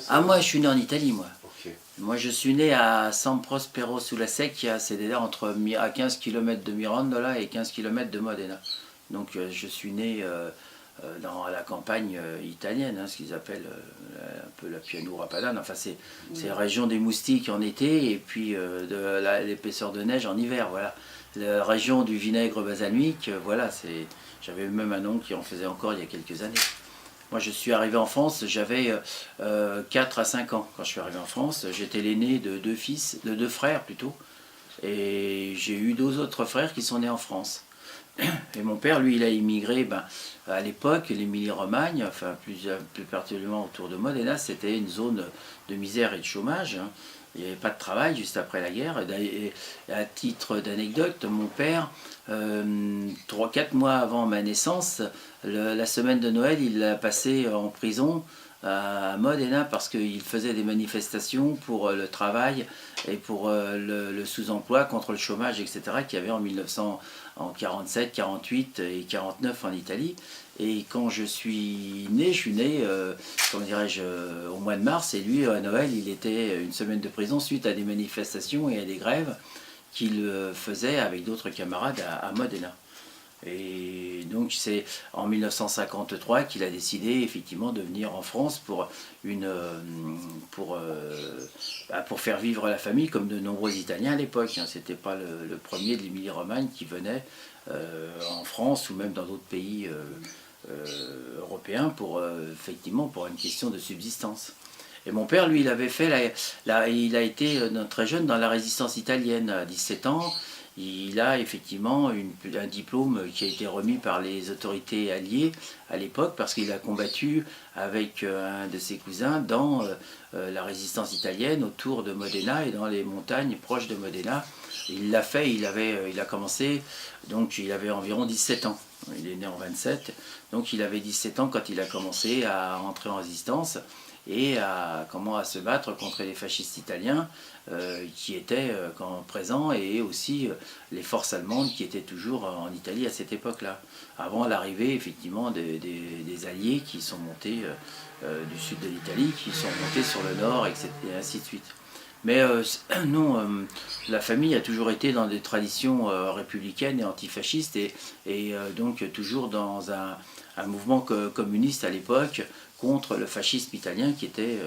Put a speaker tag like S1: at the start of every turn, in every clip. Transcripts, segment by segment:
S1: Ah, moi, je suis né en Italie, moi.
S2: Ok.
S1: Moi, je suis né à San Prospero sulla Secchia, c'est-à-dire à 15 km de Mirandola et 15 km de Modena. Donc, je suis né dans la campagne italienne, hein, ce qu'ils appellent un peu la pianura padana. Enfin, c'est la région des moustiques en été et puis l'épaisseur de neige en hiver, voilà. La région du vinaigre balsamique, voilà, j'avais même un oncle qui en faisait encore il y a quelques années. Moi, je suis arrivé en France, j'avais 4 à 5 ans quand je suis arrivé en France. J'étais l'aîné de deux frères plutôt. Et j'ai eu deux autres frères qui sont nés en France. Et mon père, lui, il a immigré à l'époque, l'Émilie-Romagne, enfin plus particulièrement autour de Modena, c'était une zone de misère et de chômage, hein. Il n'y avait pas de travail juste après la guerre. Et à titre d'anecdote, mon père, 3-4 mois avant ma naissance, la semaine de Noël, il l'a passé en prison à Modena parce qu'il faisait des manifestations pour le travail et pour le sous-emploi contre le chômage, etc., qu'il y avait en 1947, 48 et 49 en Italie. Et quand je suis né, comment dirais-je, au mois de mars, et lui, à Noël, il était une semaine de prison suite à des manifestations et à des grèves qu'il faisait avec d'autres camarades à Modena. Et donc c'est en 1953 qu'il a décidé effectivement de venir en France pour faire vivre la famille comme de nombreux Italiens à l'époque, hein. C'était pas le premier de l'Émilie-Romagne qui venait en France ou même dans d'autres pays européens effectivement pour une question de subsistance. Et mon père, lui, il avait fait, il a été très jeune dans la résistance italienne à 17 ans. Il a effectivement un diplôme qui a été remis par les autorités alliées à l'époque parce qu'il a combattu avec un de ses cousins dans la résistance italienne autour de Modena et dans les montagnes proches de Modena. Il l'a fait, il a commencé, donc il avait environ 17 ans. Il est né en 27, donc il avait 17 ans quand il a commencé à entrer en résistance et à se battre contre les fascistes italiens qui étaient présents et aussi les forces allemandes qui étaient toujours en Italie à cette époque-là, avant l'arrivée effectivement des Alliés qui sont montés du sud de l'Italie, qui sont montés sur le nord, etc., et ainsi de suite. Mais non, la famille a toujours été dans des traditions républicaines et antifascistes et donc toujours dans un mouvement communiste à l'époque contre le fascisme italien qui était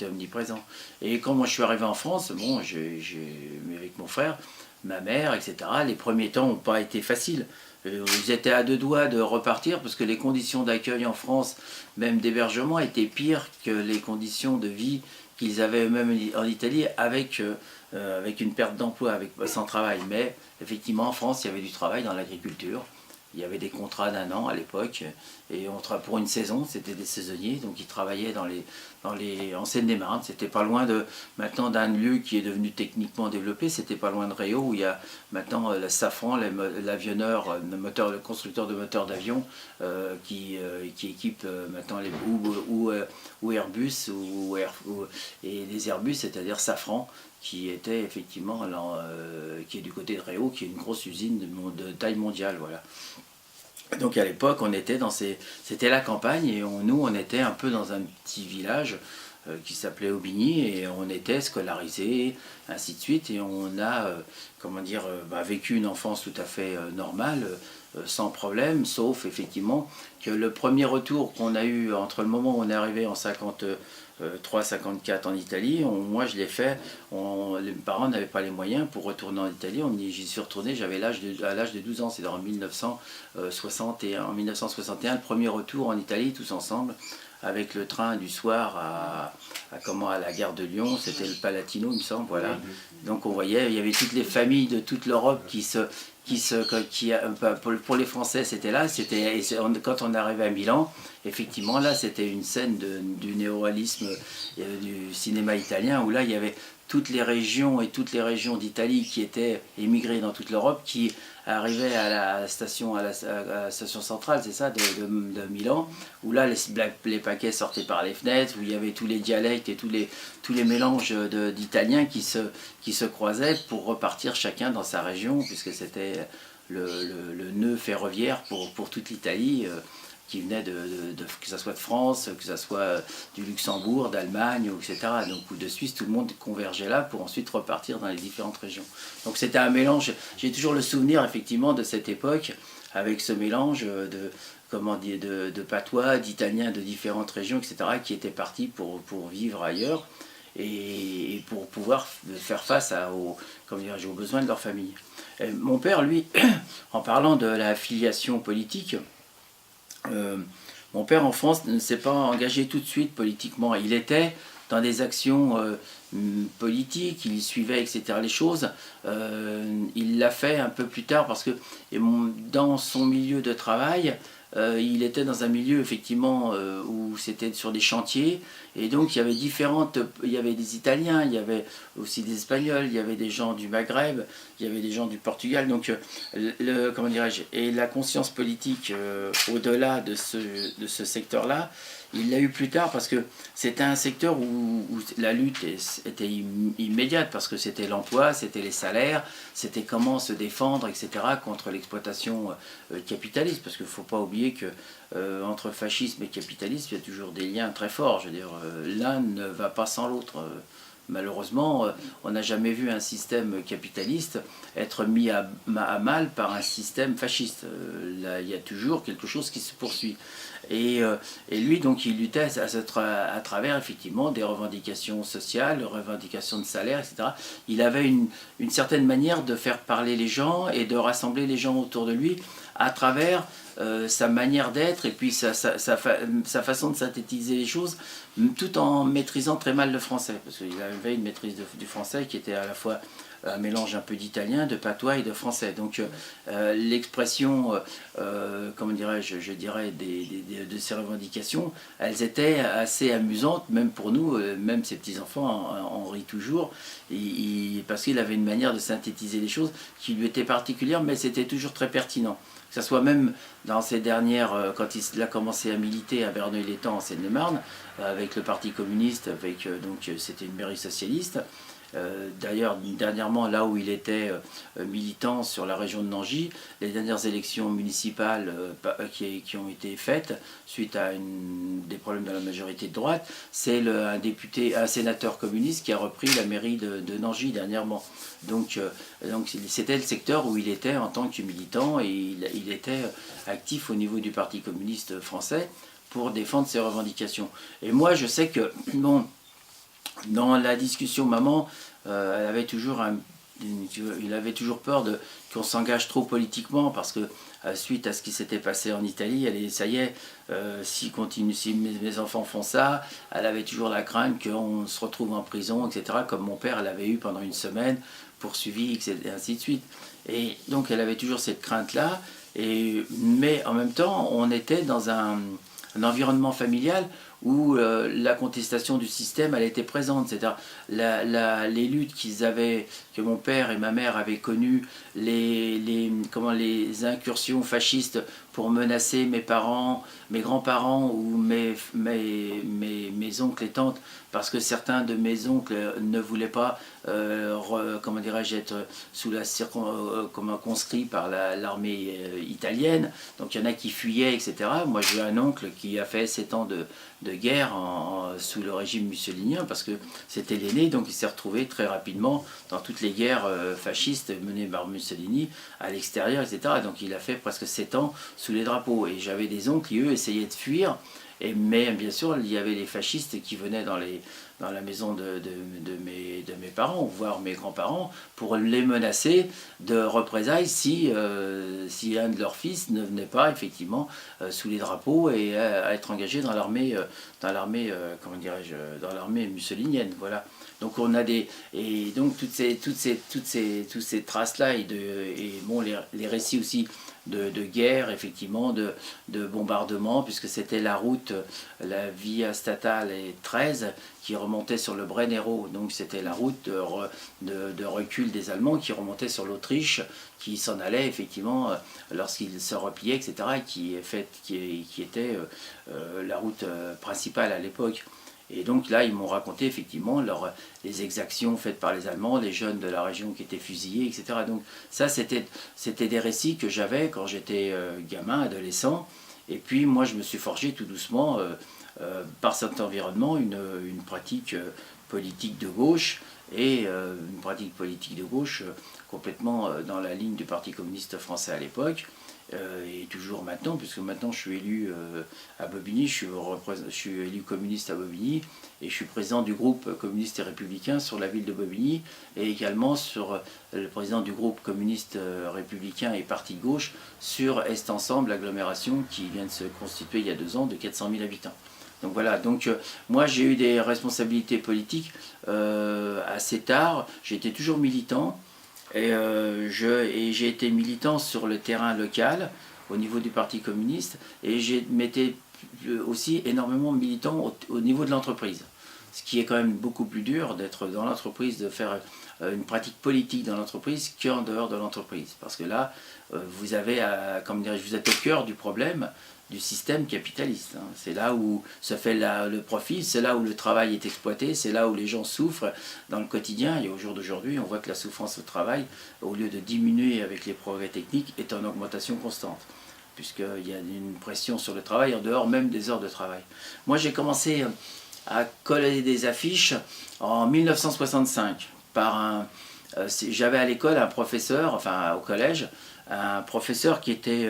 S1: omniprésent. Et quand moi je suis arrivé en France, bon, avec mon frère, ma mère, etc., les premiers temps n'ont pas été faciles. Ils étaient à deux doigts de repartir parce que les conditions d'accueil en France, même d'hébergement, étaient pires que les conditions de vie qu'ils avaient eux-mêmes en Italie avec une perte d'emploi, sans travail. Mais effectivement, en France, il y avait du travail dans l'agriculture. Il y avait des contrats d'1 an à l'époque, et pour une saison, c'était des saisonniers, donc ils travaillaient en Seine-et-Marne. C'était pas loin maintenant d'un lieu qui est devenu techniquement développé, c'était pas loin de Réau, où il y a maintenant le Safran, l'avionneur, le constructeur de moteurs d'avion, qui équipe maintenant ou Airbus, et les Airbus, c'est-à-dire Safran, qui était effectivement qui est du côté de Réau, qui est une grosse usine de taille mondiale, voilà. Donc à l'époque, c'était la campagne et nous, on était un peu dans un petit village qui s'appelait Aubigny et on était scolarisés, ainsi de suite. Et on a, vécu une enfance tout à fait normale, sans problème, sauf effectivement que le premier retour qu'on a eu entre le moment où on est arrivé en 53-54 en Italie, moi je l'ai fait, les parents n'avaient pas les moyens pour retourner en Italie, j'y suis retourné, à l'âge de 12 ans, c'est en 1961, le premier retour en Italie tous ensemble, avec le train du soir à la gare de Lyon, c'était le Palatino il me semble, voilà. Donc on voyait, il y avait toutes les familles de toute l'Europe pour les Français c'était là, quand on arrivait à Milan, effectivement là c'était une scène du néoréalisme du cinéma italien où là il y avait toutes les régions d'Italie qui étaient émigrées dans toute l'Europe qui arrivaient à la station centrale, c'est ça, de Milan, où là les paquets sortaient par les fenêtres, où il y avait tous les dialectes et tous les mélanges d'Italiens qui se croisaient pour repartir chacun dans sa région, puisque c'était le nœud ferroviaire pour toute l'Italie. qui venaient que ce soit de France, que ce soit du Luxembourg, d'Allemagne, etc. Donc, ou de Suisse, tout le monde convergeait là pour ensuite repartir dans les différentes régions. Donc c'était un mélange, j'ai toujours le souvenir effectivement de cette époque, avec ce mélange de patois, d'italiens de différentes régions, etc., qui étaient partis pour vivre ailleurs et pour pouvoir faire face aux besoins de leur famille. Et mon père, lui, en parlant de la filiation politique, mon père en France ne s'est pas engagé tout de suite politiquement. Il était dans des actions politiques, il suivait, etc. les choses. Il l'a fait un peu plus tard parce que dans son milieu de travail, il était dans un milieu effectivement où c'était sur des chantiers et donc il y avait des Italiens, il y avait aussi des Espagnols, il y avait des gens du Maghreb, il y avait des gens du Portugal, donc comment dirais-je, et la conscience politique au-delà de ce secteur-là, il l'a eu plus tard parce que c'était un secteur où la lutte était immédiate parce que c'était l'emploi, c'était les salaires, c'était comment se défendre, etc. contre l'exploitation capitaliste. Parce qu'il ne faut pas oublier que entre fascisme et capitalisme, il y a toujours des liens très forts. Je veux dire, l'un ne va pas sans l'autre. Malheureusement, on n'a jamais vu un système capitaliste être mis à mal par un système fasciste. Là, il y a toujours quelque chose qui se poursuit. Et lui, donc, il luttait à travers, effectivement, des revendications sociales, revendications de salaire, etc. Il avait une certaine manière de faire parler les gens et de rassembler les gens autour de lui à travers sa manière d'être et puis sa façon de synthétiser les choses, tout en maîtrisant très mal le français. Parce qu'il avait une maîtrise du français qui était à la fois un mélange un peu d'italien, de patois et de français. Donc l'expression, comment dirais-je, je dirais, de ces revendications, elles étaient assez amusantes, même pour nous, même ces petits-enfants en rient toujours, parce qu'il avait une manière de synthétiser les choses qui lui était particulière, mais c'était toujours très pertinent. Que ce soit même dans ces dernières, quand il a commencé à militer à Verneuil-l'Étang en Seine-et-Marne, avec le Parti communiste, donc c'était une mairie socialiste. D'ailleurs, dernièrement, là où il était militant sur la région de Nangy, les dernières élections municipales qui ont été faites suite à des problèmes de la majorité de droite, c'est un sénateur communiste qui a repris la mairie de Nangy dernièrement. Donc c'était le secteur où il était en tant que militant et il était actif au niveau du Parti communiste français pour défendre ses revendications. Et moi, je sais que, bon, dans la discussion, maman, il avait toujours peur qu'on s'engage trop politiquement parce que suite à ce qui s'était passé en Italie, ça y est, si mes enfants font ça, elle avait toujours la crainte qu'on se retrouve en prison, etc. Comme mon père l'avait eu pendant une semaine, poursuivi, etc., et ainsi de suite. Et donc elle avait toujours cette crainte-là, mais en même temps, on était dans un environnement familial où la contestation du système, elle était présente. C'est-à-dire les luttes que mon père et ma mère avaient connues, les incursions fascistes pour menacer mes parents, mes grands-parents ou mes oncles et tantes, parce que certains de mes oncles ne voulaient pas être conscrits par l'armée italienne. Donc il y en a qui fuyaient, etc. Moi j'ai un oncle qui a fait 7 ans de guerre sous le régime mussolinien parce que c'était l'aîné, donc il s'est retrouvé très rapidement dans toutes les guerres fascistes menées par Mussolini à l'extérieur, etc. Donc il a fait presque 7 ans sous les drapeaux. Et j'avais des oncles qui, eux, essayaient de fuir, mais bien sûr, il y avait les fascistes qui venaient dans la maison de mes parents, voire mes grands-parents, pour les menacer de représailles si un de leurs fils ne venait pas effectivement sous les drapeaux et à être engagé dans l'armée mussolinienne. Voilà. Donc on a donc toutes ces traces là et bon les récits aussi de guerre, effectivement, de bombardement, puisque c'était la route, la Via Statale 13, qui remontait sur le Brennero. Donc c'était la route de recul des Allemands qui remontait sur l'Autriche, qui s'en allait, effectivement, lorsqu'ils se repliaient, etc., qui était la route principale à l'époque. Et donc là, ils m'ont raconté effectivement les exactions faites par les Allemands, les jeunes de la région qui étaient fusillés, etc. Donc ça, c'était des récits que j'avais quand j'étais gamin, adolescent, Et puis moi je me suis forgé tout doucement par cet environnement une pratique politique de gauche et une pratique politique de gauche complètement dans la ligne du Parti communiste français à l'époque. Et toujours maintenant, puisque maintenant je suis élu à Bobigny, je suis élu communiste à Bobigny, et je suis président du groupe communiste et républicain sur la ville de Bobigny, et également sur le président du groupe communiste républicain et parti de gauche sur Est Ensemble, l'agglomération qui vient de se constituer il y a 2 ans de 400 000 habitants. Donc voilà, donc moi j'ai eu des responsabilités politiques assez tard, j'étais toujours militant. Et j'ai été militant sur le terrain local au niveau du Parti communiste et j'ai m'étais aussi énormément militant au niveau de l'entreprise. Ce qui est quand même beaucoup plus dur d'être dans l'entreprise, de faire une pratique politique dans l'entreprise qu'en dehors de l'entreprise. Parce que là, vous avez, comme dirais-je, vous êtes au cœur du problème du système capitaliste. C'est là où se fait le profit, c'est là où le travail est exploité, c'est là où les gens souffrent dans le quotidien. Et au jour d'aujourd'hui, on voit que la souffrance au travail, au lieu de diminuer avec les progrès techniques, est en augmentation constante, puisqu'il y a une pression sur le travail en dehors même des heures de travail. Moi, j'ai commencé à coller des affiches en 1965 j'avais à l'école un professeur, enfin au collège, un professeur qui était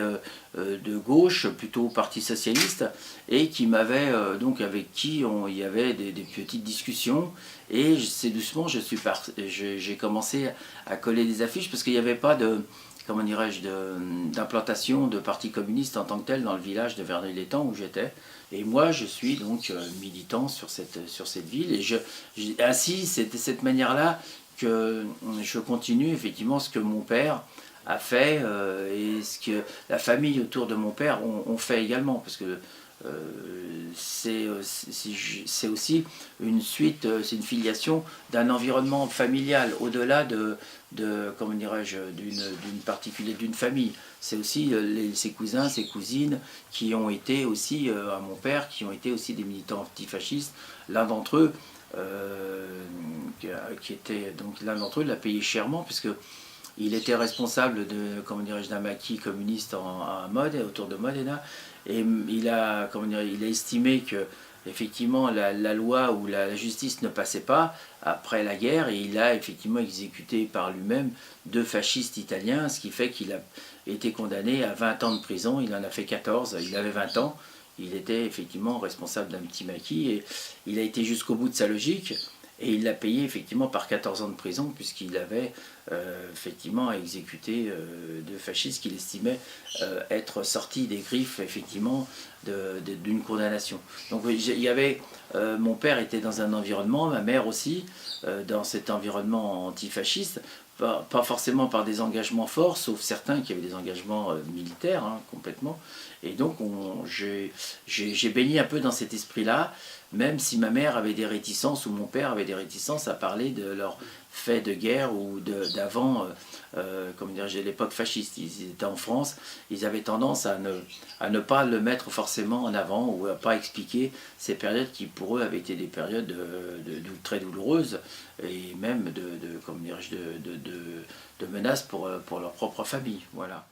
S1: de gauche, plutôt au Parti socialiste, et qui m'avait donc avec qui il y avait des petites discussions. Et c'est doucement, j'ai commencé à coller des affiches parce qu'il n'y avait pas de, comment dirais-je, d'implantation de parti communiste en tant que tel dans le village de Verneuil-l'Étang où j'étais. Et moi, je suis donc militant sur cette ville. Et ainsi, c'est de cette manière-là que je continue effectivement ce que mon père a fait et ce que la famille autour de mon père ont fait également. Parce que c'est aussi une suite, c'est une filiation d'un environnement familial au-delà comment dirais-je, d'une famille. C'est aussi ses cousins, ses cousines qui ont été aussi à mon père, qui ont été aussi des militants antifascistes. L'un d'entre eux, qui était donc l'un d'entre eux, l'a payé chèrement puisque il était responsable de, comment dirais-je, d'un maquis communiste à Modène, autour de Modena, et il a estimé que effectivement la loi ou la justice ne passait pas après la guerre, et il a effectivement exécuté par lui-même 2 fascistes italiens, ce qui fait qu'il a été condamné à 20 ans de prison. Il en a fait 14, il avait 20 ans, il était effectivement responsable d'un petit maquis, et il a été jusqu'au bout de sa logique. Et il l'a payé effectivement par 14 ans de prison, puisqu'il avait effectivement exécuté 2 fascistes qu'il estimait être sortis des griffes effectivement d'une condamnation. Donc il y avait, mon père était dans un environnement, ma mère aussi, dans cet environnement antifasciste, pas forcément par des engagements forts, sauf certains qui avaient des engagements militaires, complètement. Et donc j'ai baigné un peu dans cet esprit-là, même si ma mère avait des réticences ou mon père avait des réticences à parler de leurs faits de guerre ou d'avant, comme dirais-je, l'époque fasciste. Ils étaient en France, ils avaient tendance à ne pas le mettre forcément en avant ou à ne pas expliquer ces périodes qui pour eux avaient été des périodes très douloureuses et même comme dirais-je, de menaces pour leur propre famille. Voilà.